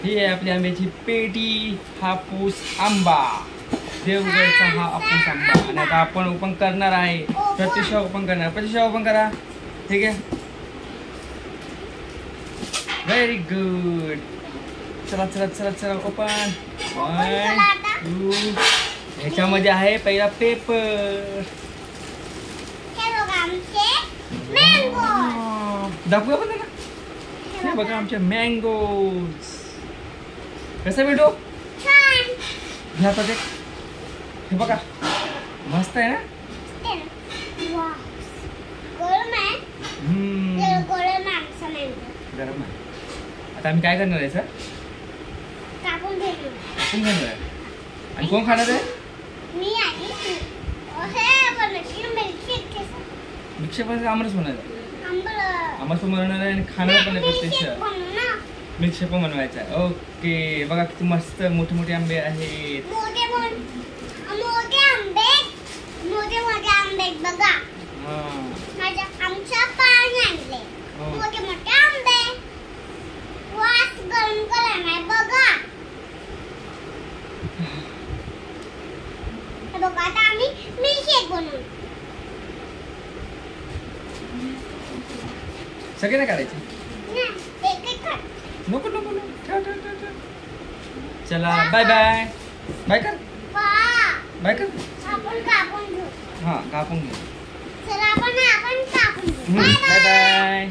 ही आहे आपली आंब्याची पेटी, हापूस आंबा, देवगडचा हा हापूस आंबा. आणि आता आपण ओपन करणार आहे. प्रतीक्षा ओपन करणार. प्रतीक्षा ओपन करा. ठीक आहे, व्हेरी गुड. चला चला चला चला ओपन. 1 2. ह्याच्यामध्ये आहे पहिला पेपर. दाखवूया पण ना. हे बघा आमचे मँगोज. कसा भेटो ह्या आता हे बघा मस्त आहे ना. गरम आहे. आता आम्ही काय करणार आहे सर? कापून घेणार आहे. आणि कोण खाणार आहे? मिल्कशेक पण आमरस बनवणार आहे. आमरस बनवणार आहे आणि खाणार पण आहे. प्रत्यक्ष मिल्कशेक पण बनवायचा आहे. ओके, बघा किती मस्त मोठे मोठे आंबे आहेत. बघा आमच्या पाणी आणले मोठे मोठे आंबे. वास गरम करा नाही बघा. बघा आता आम्ही मिल्कशेक बनवू. सगळे नाही काढायचे. नको नको नको. ठेव ठेव ठेव ठेव. चला बाय बाय. बाय कर. बाय कर. आपण कापून घेऊ. हां कापून घेऊ. चला आपण कापून घेऊ. Bye bye.